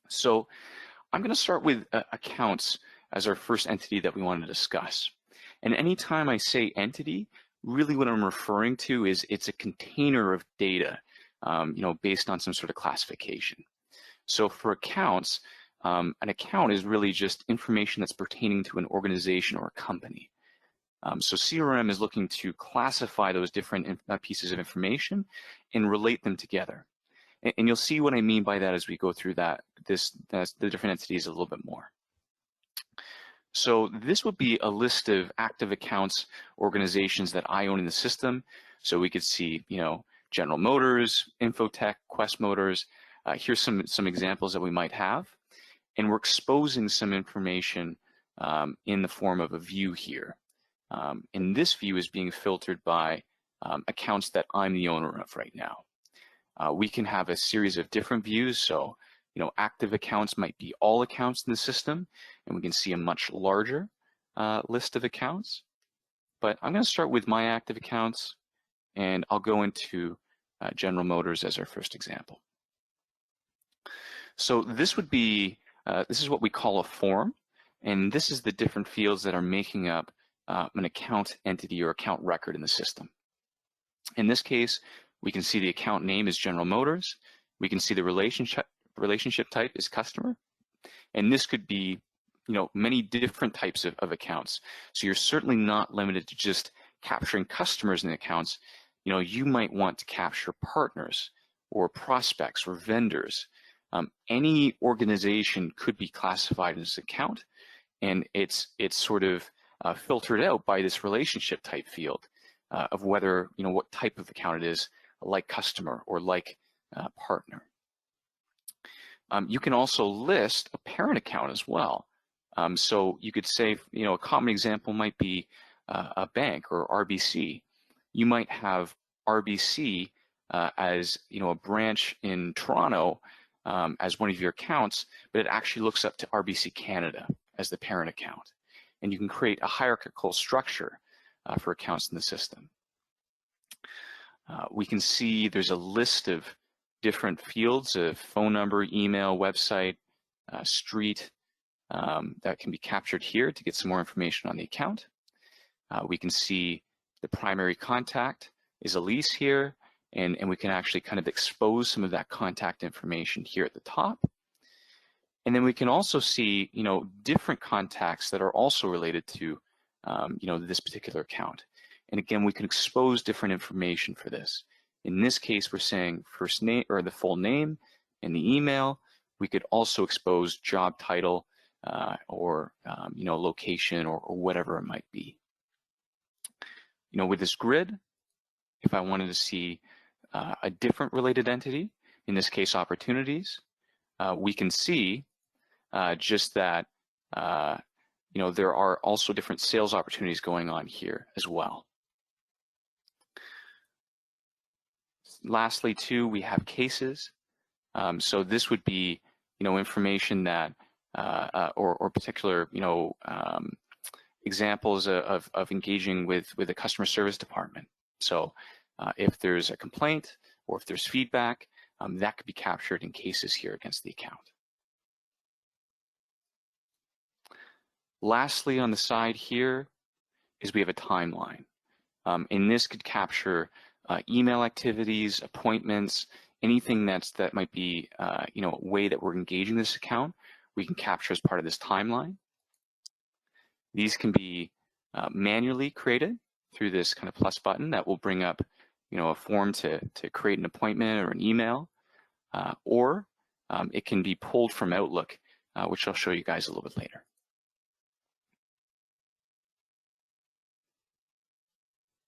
So I'm going to start with accounts as our first entity that we want to discuss. And anytime I say entity, really what I'm referring to is it's a container of data, based on some sort of classification. So for accounts, an account is really just information that's pertaining to an organization or a company. So CRM is looking to classify those different pieces of information and relate them together. And you'll see what I mean by that as we go through the different entities a little bit more. So this would be a list of active accounts, organizations that I own in the system. So we could see, General Motors, Infotech, Quest Motors. Here's some examples that we might have. And we're exposing some information in the form of a view here. And this view is being filtered by accounts that I'm the owner of right now. We can have a series of different views. So, active accounts might be all accounts in the system, and we can see a much larger list of accounts. But I'm going to start with my active accounts, and I'll go into General Motors as our first example. So this would be, this is what we call a form, and this is the different fields that are making up an account entity or account record in the system. In this case, we can see the account name is General Motors. We can see the relationship type is customer. And this could be, many different types of accounts. So you're certainly not limited to just capturing customers in the accounts. You might want to capture partners or prospects or vendors. Any organization could be classified as an account, and it's sort of filtered out by this relationship type field of whether, what type of account it is, like customer or like partner. You can also list a parent account as well. So you could say, a common example might be a bank or RBC. You might have RBC as, a branch in Toronto as one of your accounts, but it actually looks up to RBC Canada as the parent account. And you can create a hierarchical structure for accounts in the system. We can see there's a list of different fields of phone number, email, website, street that can be captured here to get some more information on the account. We can see the primary contact is Elise here, and we can actually kind of expose some of that contact information here at the top. And then we can also see, different contacts that are also related to, this particular account. And again, we can expose different information for this. In this case, we're saying first name or the full name and the email. We could also expose job title or location or whatever it might be. With this grid, if I wanted to see a different related entity, in this case opportunities, we can see just that there are also different sales opportunities going on here as well. Lastly, too, we have cases. So this would be, information that, or particular, examples of engaging with a customer service department. So if there's a complaint or if there's feedback, that could be captured in cases here against the account. Lastly, on the side here is we have a timeline. And this could capture email activities, appointments, anything that might be a way that we're engaging this account, we can capture as part of this timeline. These can be manually created through this kind of plus button that will bring up a form to create an appointment or an email, or it can be pulled from Outlook, which I'll show you guys a little bit later.